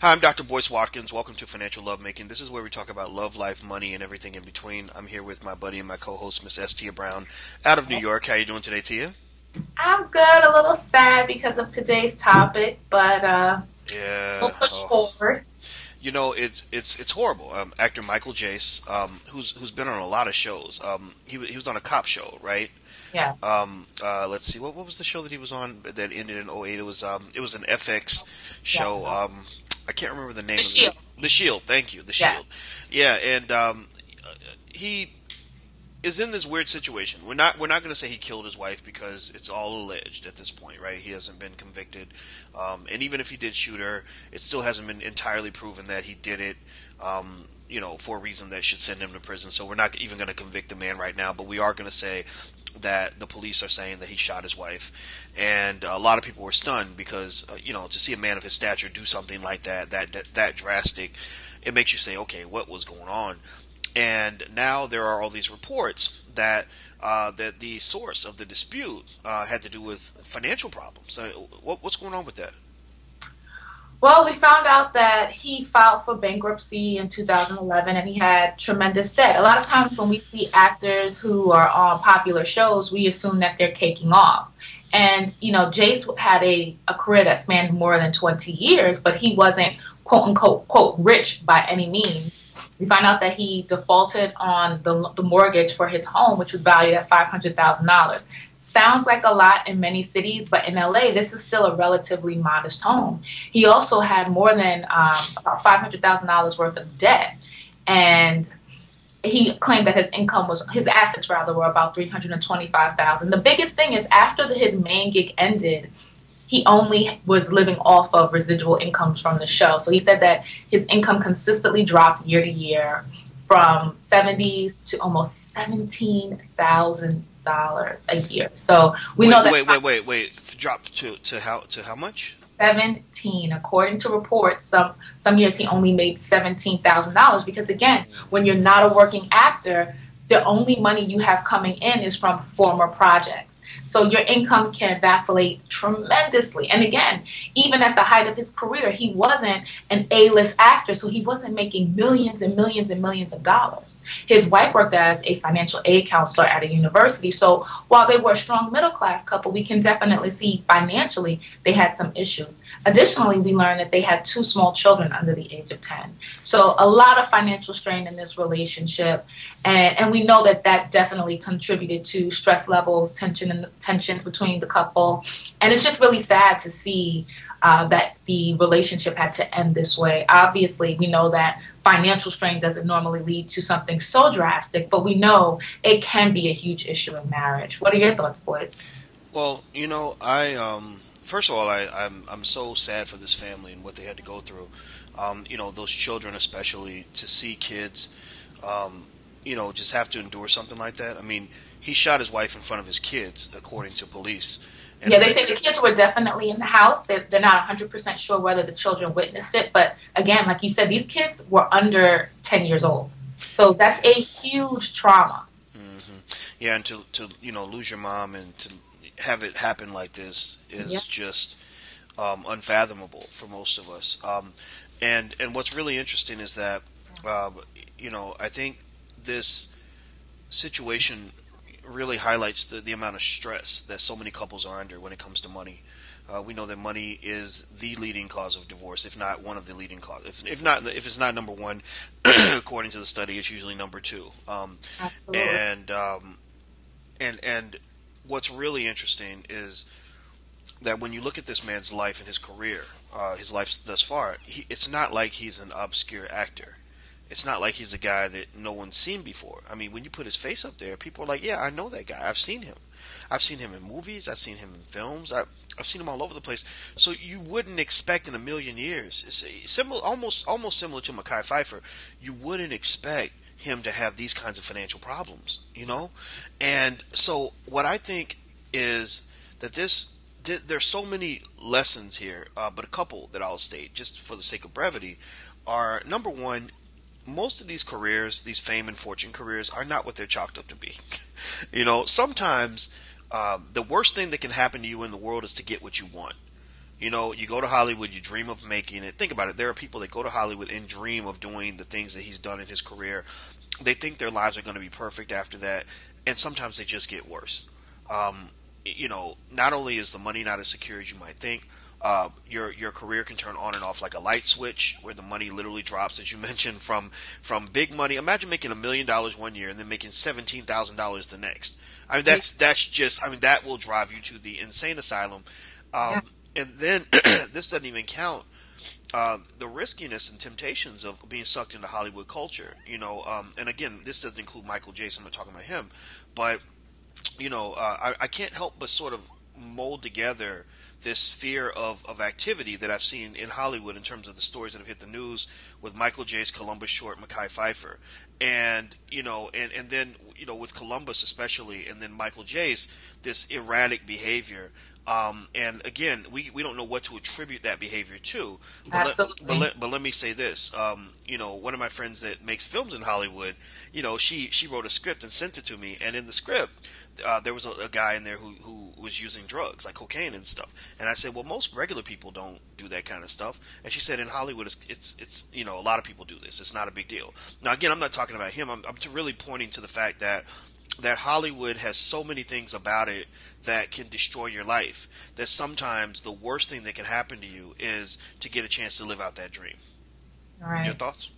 Hi, I'm Dr. Boyce Watkins. Welcome to Financial Lovemaking. This is where we talk about love, life, money, and everything in between. I'm here with my buddy and my co-host, Miss S. Tia Brown, out of New York. How you doing today, Tia? I'm good. A little sad because of today's topic, but we'll Yeah. push Oh. forward. It's horrible. Actor Michael Jace, who's been on a lot of shows. He was on a cop show, right? Yeah, Let's see, what was the show that he was on that ended in '08? It was an FX show. yes. I can't remember the name The of it. Shield. The Shield. Thank you, The Yes. Shield. Yeah, and he is in this weird situation. We're not going to say he killed his wife because it's all alleged at this point, right? He hasn't been convicted, and even if he did shoot her, it still hasn't been entirely proven that he did it. For a reason that should send him to prison. So we're not even going to convict the man right now, but we are going to say that the police are saying that he shot his wife, and a lot of people were stunned because to see a man of his stature do something like that drastic, it makes you say, okay, what was going on? And now there are all these reports that the source of the dispute had to do with financial problems. So what's going on with that? Well, we found out that he filed for bankruptcy in 2011 and he had tremendous debt. A lot of times when we see actors who are on popular shows, we assume that they're caking off. And, Jace had a career that spanned more than 20 years, but he wasn't quote unquote, quote, rich by any means. We found out that he defaulted on the mortgage for his home, which was valued at $500,000. Sounds like a lot in many cities, but in LA, this is still a relatively modest home. He also had more than about $500,000 worth of debt, and he claimed that his assets rather were about $325,000. The biggest thing is after his main gig ended, he only was living off of residual incomes from the show. So he said that his income consistently dropped year to year from 70s to almost $17,000 a year. So we know Wait, that wait. Dropped to how much? 17, according to reports, some years he only made $17,000 because again, when you're not a working actor, the only money you have coming in is from former projects. So your income can vacillate tremendously. And again, even at the height of his career, he wasn't an A-list actor, so he wasn't making millions and millions and millions of dollars. His wife worked as a financial aid counselor at a university. So while they were a strong middle-class couple, we can definitely see financially they had some issues. Additionally, we learned that they had two small children under the age of 10. So a lot of financial strain in this relationship. And we know that definitely contributed to stress levels, tensions between the couple. And it's just really sad to see that the relationship had to end this way. Obviously, we know that financial strain doesn't normally lead to something so drastic, but we know it can be a huge issue in marriage. What are your thoughts, boys? Well, I first of all, I'm so sad for this family and what they had to go through. Those children especially, to see kids, just have to endure something like that. I mean, he shot his wife in front of his kids, according to police. And Yeah, they say the kids were definitely in the house. They're not 100% sure whether the children witnessed it. But again, like you said, these kids were under 10 years old. So that's a huge trauma. yeah, and to lose your mom and to have it happen like this Yeah. is just unfathomable for most of us. And what's really interesting is that I think this situation really highlights the amount of stress that so many couples are under when it comes to money. We know that money is the leading cause of divorce, if not one of the leading causes. If it's not number one, according to the study, it's usually number two. Absolutely. And what's really interesting is that when you look at this man's life and his career, his life thus far, it's not like he's an obscure actor. It's not like he's a guy that no one's seen before. I mean, when you put his face up there, people are like, "Yeah, I know that guy. I've seen him. I've seen him in movies. I've seen him in films. I've seen him all over the place." So you wouldn't expect in a million years, it's similar, almost similar to Mekhi Phifer. You wouldn't expect him to have these kinds of financial problems. And so what I think is that there's so many lessons here, but a couple that I'll state just for the sake of brevity are: number one, most of these careers, these fame and fortune careers, are not what they're chalked up to be. Sometimes the worst thing that can happen to you in the world is to get what you want. You know, you go to Hollywood, you dream of making it. Think about it. There are people that go to Hollywood and dream of doing the things that he's done in his career. They think their lives are going to be perfect after that, and sometimes they just get worse. You know, not only is the money not as secure as you might think, your career can turn on and off like a light switch, where the money literally drops, as you mentioned, from big money. Imagine making $1 million one year and then making $17,000 the next. I mean, that's just. I mean, that will drive you to the insane asylum. Yeah. And then this doesn't even count the riskiness and temptations of being sucked into Hollywood culture. You know, and again, this doesn't include Michael Jace. I'm not talking about him, but you know, I can't help but sort of mold together this sphere of activity that I've seen in Hollywood in terms of the stories that have hit the news with Michael Jace, Columbus Short, Mekhi Phifer, and you know, and then you know with Columbus especially, and then Michael Jace, this erratic behavior. And again, we don't know what to attribute that behavior to. Absolutely. But let me say this. You know, one of my friends that makes films in Hollywood, you know, she wrote a script and sent it to me. And in the script, there was a guy in there who was using drugs, like cocaine and stuff. And I said, well, most regular people don't do that kind of stuff. And she said, in Hollywood, it's you know, a lot of people do this. It's not a big deal. Now, again, I'm not talking about him. I'm really pointing to the fact that Hollywood has so many things about it that can destroy your life, that sometimes the worst thing that can happen to you is to get a chance to live out that dream. All right. Your thoughts?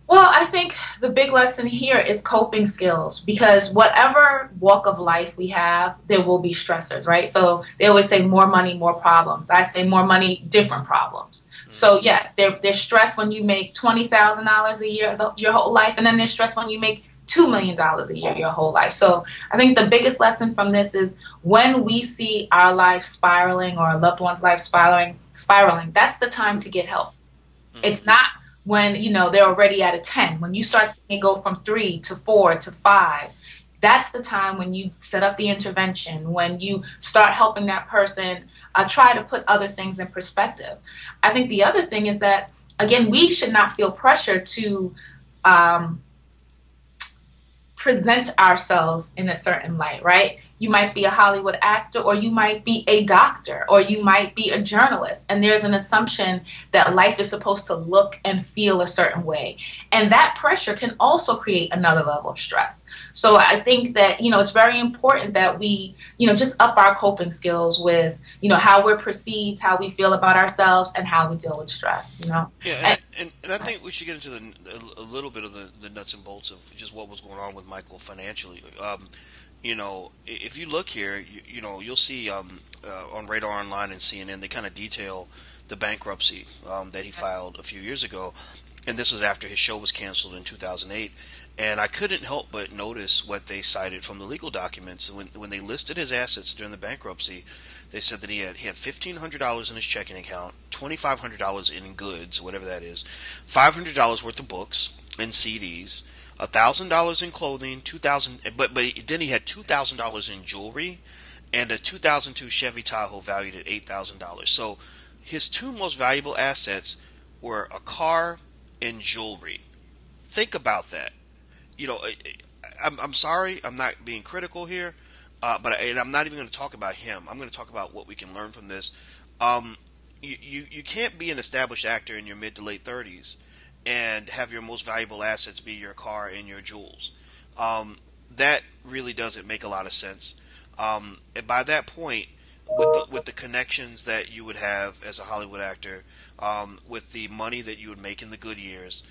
Well, I think the big lesson here is coping skills, because whatever walk of life we have, there will be stressors, right? So they always say more money, more problems. I say more money, different problems. So yes, there's stress when you make $20,000 a year your whole life, and then there's stress when you make $2 million a year your whole life. So I think the biggest lesson from this is when we see our life spiraling or our loved one's life spiraling, that's the time to get help. It's not when, you know, they're already at a 10. When you start seeing it go from 3 to 4 to 5, that's the time when you set up the intervention, when you start helping that person try to put other things in perspective. I think the other thing is that, again, we should not feel pressure to present ourselves in a certain light, right? You might be a Hollywood actor, or you might be a doctor, or you might be a journalist. And there's an assumption that life is supposed to look and feel a certain way. And that pressure can also create another level of stress. So I think that, you know, it's very important that we, you know, just up our coping skills with, you know, how we're perceived, how we feel about ourselves, and how we deal with stress, you know? Yeah, and I think we should get into a little bit of the nuts and bolts of just what was going on with Michael financially. You know, if you look here, you know, you'll see on Radar Online and CNN, they kind of detail the bankruptcy that he filed a few years ago, and this was after his show was canceled in 2008. And I couldn't help but notice what they cited from the legal documents. When they listed his assets during the bankruptcy, they said that he had $1,500 in his checking account, $2,500 in goods, whatever that is, $500 worth of books and CDs, $1,000 in clothing, but then he had $2,000 in jewelry, and a 2002 Chevy Tahoe valued at $8,000. So his two most valuable assets were a car and jewelry. Think about that. You know, I'm sorry, I'm not being critical here, but I'm not even going to talk about him. I'm going to talk about what we can learn from this. You can't be an established actor in your mid to late 30s and have your most valuable assets be your car and your jewels. That really doesn't make a lot of sense. And by that point, with the connections that you would have as a Hollywood actor, with the money that you would make in the good years,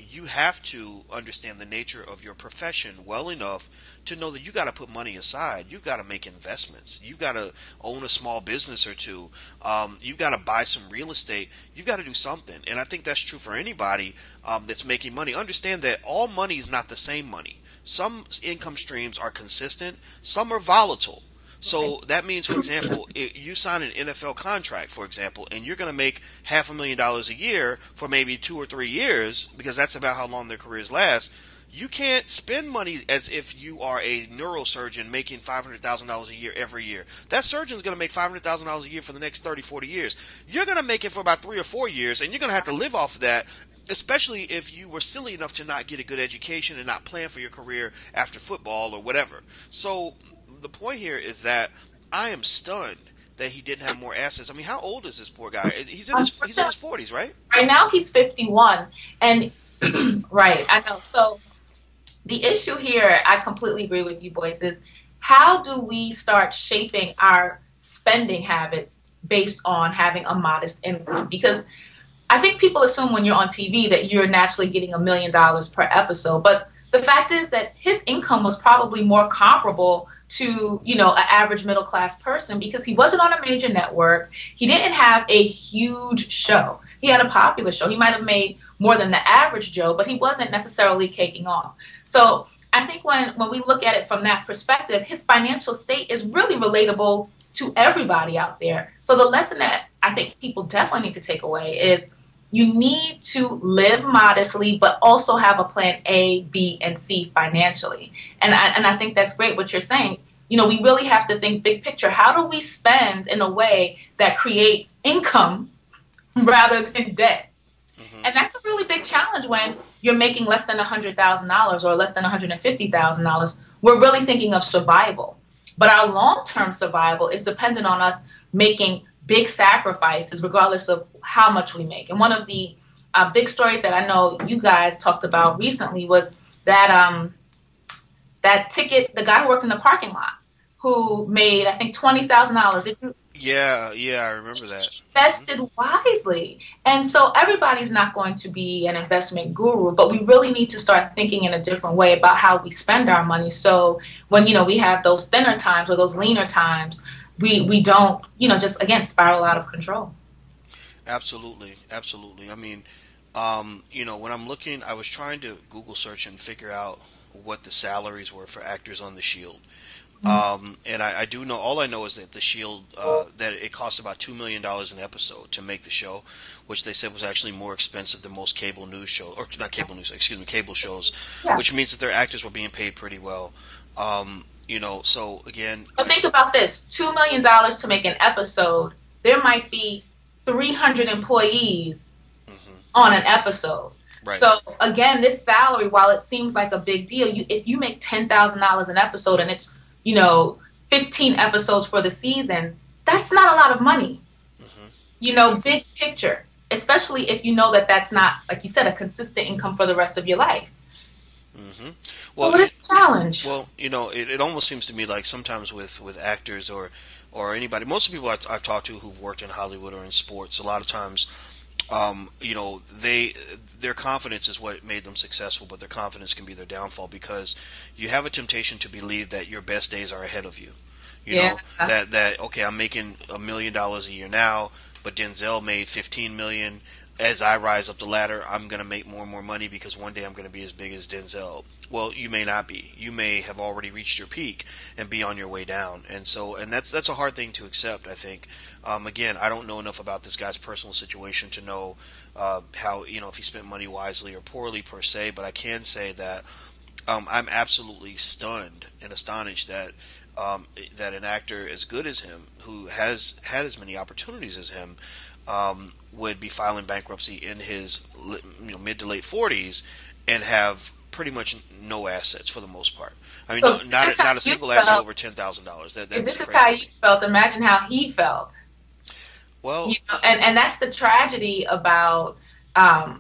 you have to understand the nature of your profession well enough to know that you got to put money aside. You've got to make investments. You've got to own a small business or two. You've got to buy some real estate. You've got to do something. And I think that's true for anybody that's making money. Understand that all money is not the same money. Some income streams are consistent. Some are volatile. So that means, for example, if you sign an NFL contract, for example, and you're going to make $500,000 a year for maybe 2 or 3 years, because that's about how long their careers last. You can't spend money as if you are a neurosurgeon making $500,000 a year every year. That surgeon's going to make $500,000 a year for the next 30, 40 years. You're going to make it for about 3 or 4 years, and you're going to have to live off of that, especially if you were silly enough to not get a good education and not plan for your career after football or whatever. So the point here is that I am stunned that he didn't have more assets. I mean, how old is this poor guy? He's in his 40s, right? Right now he's 51, and right, I know. So the issue here, I completely agree with you, Boyce, is how do we start shaping our spending habits based on having a modest income? Because I think people assume when you're on TV that you're naturally getting $1 million per episode, but the fact is that his income was probably more comparable to, an average middle class person because he wasn't on a major network. He didn't have a huge show. He had a popular show. He might have made more than the average Joe, but he wasn't necessarily caking off. So I think when we look at it from that perspective, his financial state is really relatable to everybody out there. So the lesson that I think people definitely need to take away is you need to live modestly, but also have a plan A, B, and C financially. And I think that's great what you're saying. We really have to think big picture. How do we spend in a way that creates income rather than debt? Hmm. And that's a really big challenge when you're making less than $100,000 or less than $150,000. We're really thinking of survival. But our long-term survival is dependent on us making big sacrifices regardless of how much we make. And one of the big stories that I know you guys talked about recently was that the guy who worked in the parking lot who made, I think, $20,000. Yeah, I remember that. Invested wisely. And so everybody's not going to be an investment guru, but we really need to start thinking in a different way about how we spend our money. So when, we have those thinner times or those leaner times, we don't, just, again, spiral out of control. Absolutely. I mean, when I'm looking, I was trying to Google search and figure out what the salaries were for actors on The Shield. And I do know, all I know is that The Shield, that it cost about $2 million an episode to make the show, which they said was actually more expensive than most cable news shows, or not cable news, excuse me, cable shows, Yeah. which means that their actors were being paid pretty well. So again, But think about this, $2 million to make an episode, there might be 300 employees on an episode. right. So again, this salary, while it seems like a big deal, if you make $10,000 an episode and it's 15 episodes for the season, that's not a lot of money. Big picture, especially if you know that that's not, like you said, a consistent income for the rest of your life. Well, so what is the challenge? Well, it almost seems to me like sometimes with actors or anybody, most of the people I've talked to who've worked in Hollywood or in sports, a lot of times, their confidence is what made them successful, but their confidence can be their downfall because you have a temptation to believe that your best days are ahead of you. That okay, I'm making $1 million a year now, but Denzel made $15 million. As I rise up the ladder, I'm going to make more and more money because one day I'm going to be as big as Denzel. Well, you may not be. You may have already reached your peak and be on your way down. And that's a hard thing to accept, I think. Again, I don't know enough about this guy's personal situation to know how, if he spent money wisely or poorly per se, but I can say that I'm absolutely stunned and astonished that that an actor as good as him, who has had as many opportunities as him, would be filing bankruptcy in his mid to late 40s and have pretty much no assets for the most part. I mean, So not a single asset over $10,000. if That's this is crazy. how you felt, imagine how he felt. Well, And that's the tragedy about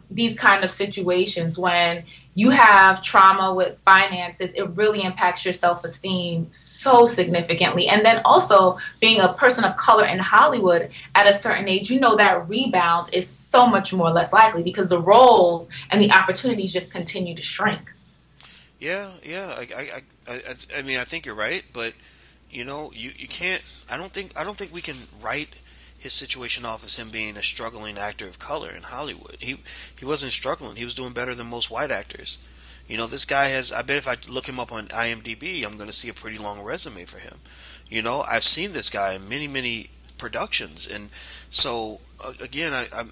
these kind of situations. When you have trauma with finances, it really impacts your self-esteem so significantly. And then also being a person of color in Hollywood at a certain age, that rebound is so much more less likely because the roles and the opportunities just continue to shrink. yeah. I mean, I think you're right, but you can't. I don't think we can write his situation off as him being a struggling actor of color in Hollywood. He wasn't struggling. He was doing better than most white actors. This guy has. I bet if I look him up on IMDb, I'm going to see a pretty long resume for him. I've seen this guy in many productions, and so again, I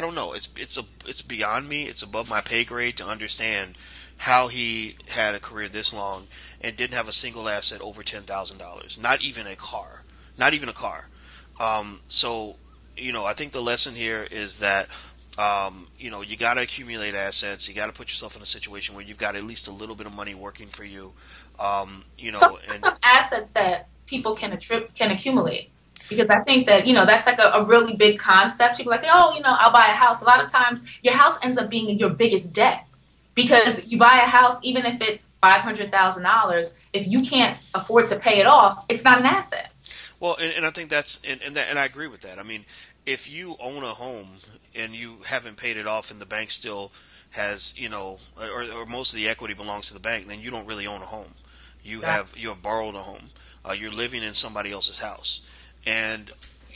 don't know. It's beyond me. It's above my pay grade to understand how he had a career this long and didn't have a single asset over $10,000. Not even a car. So, I think the lesson here is that, you got to accumulate assets. You got to put yourself in a situation where you've got at least a little bit of money working for you. So some assets that people can accumulate. Because I think that, that's like a really big concept. People are like, oh, I'll buy a house. A lot of times your house ends up being your biggest debt because you buy a house, even if it's $500,000, if you can't afford to pay it off, it's not an asset. Well, and I think that's and I agree with that. I mean, if you own a home and you haven't paid it off and the bank still has, or most of the equity belongs to the bank, then you don't really own a home. Exactly. You have borrowed a home. You're living in somebody else's house. And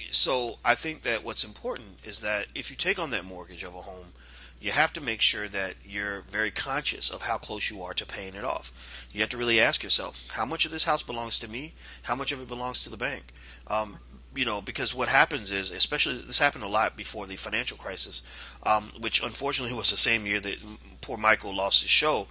so I think that what's important is that if you take on that mortgage of a home, you have to make sure that you're very conscious of how close you are to paying it off. You have to really ask yourself, how much of this house belongs to me? How much of it belongs to the bank? Because what happens is, especially this happened a lot before the financial crisis, which unfortunately was the same year that poor Michael lost his show.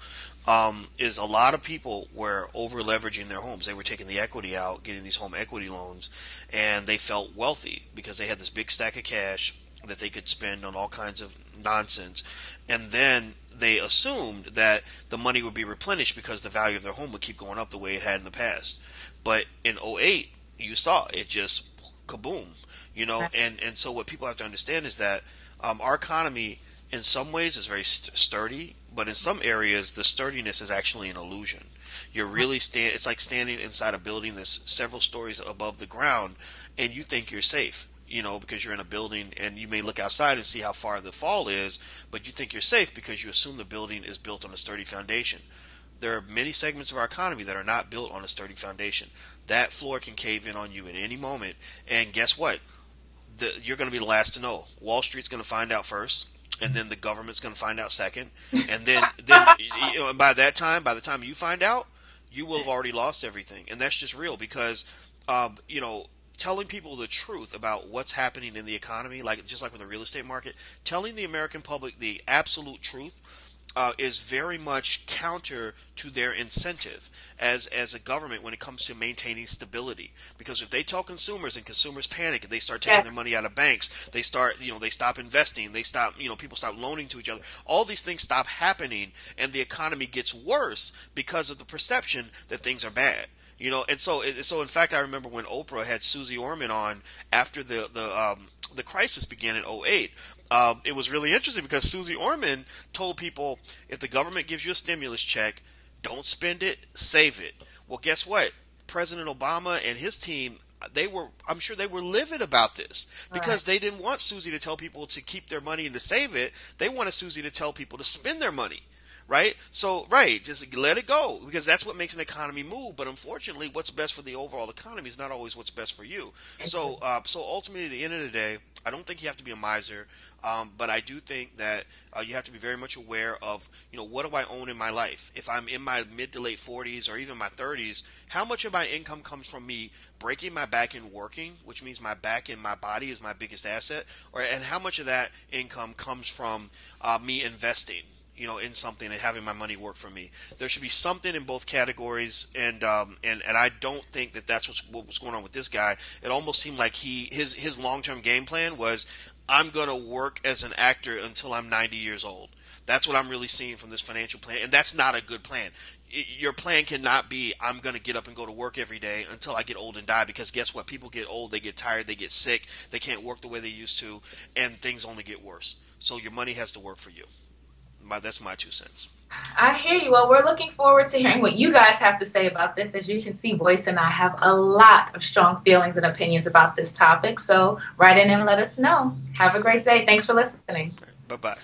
Is a lot of people were over leveraging their homes. They were taking the equity out, getting these home equity loans, and they felt wealthy because they had this big stack of cash that they could spend on all kinds of nonsense. And then they assumed that the money would be replenished because the value of their home would keep going up the way it had in the past. But in '08, you saw it just kaboom, and so what people have to understand is that our economy in some ways is very sturdy, but in some areas the sturdiness is actually an illusion. You're really it's like standing inside a building that's several stories above the ground and you think you're safe, because you're in a building and you may look outside and see how far the fall is, but you think you're safe because you assume the building is built on a sturdy foundation. There are many segments of our economy that are not built on a sturdy foundation. That floor can cave in on you at any moment, and guess what? You're going to be the last to know. Wall Street's going to find out first, and then the government's going to find out second, and then by the time you find out, you will have already lost everything, and that's just real because telling people the truth about what's happening in the economy, just like with the real estate market, telling the American public the absolute truth is very much counter to their incentive as a government when it comes to maintaining stability. Because if they tell consumers and consumers panic and they start taking Yes. their money out of banks, they stop investing, people stop loaning to each other. All these things stop happening, and the economy gets worse because of the perception that things are bad. And so in fact, I remember when Oprah had Susie Orman on after the crisis began in '08. It was really interesting because Susie Orman told people, if the government gives you a stimulus check, don't spend it, save it. Well, guess what? President Obama and his team, I'm sure they were livid about this because they didn't want Susie to tell people to keep their money and to save it. They wanted Susie to tell people to spend their money. Right? So, just let it go because that's what makes an economy move. But unfortunately, what's best for the overall economy is not always what's best for you. So ultimately, at the end of the day, I don't think you have to be a miser, but I do think that you have to be very much aware of, what do I own in my life? If I'm in my mid to late 40s or even my 30s, how much of my income comes from me breaking my back and working, which means my back and my body is my biggest asset, and how much of that income comes from me investing? In something and having my money work for me. There should be something in both categories, and I don't think that that's what was going on with this guy. It almost seemed like his long-term game plan was, I'm going to work as an actor until I'm 90 years old. That's what I'm really seeing from this financial plan, and that's not a good plan. Your plan cannot be, I'm going to get up and go to work every day until I get old and die, because guess what? People get old, they get tired, they get sick, they can't work the way they used to, and things only get worse. So your money has to work for you. That's my 2 cents. I hear you. Well, we're looking forward to hearing what you guys have to say about this. As you can see, Boyce and I have a lot of strong feelings and opinions about this topic. So write in and let us know. Have a great day. Thanks for listening. Bye-bye.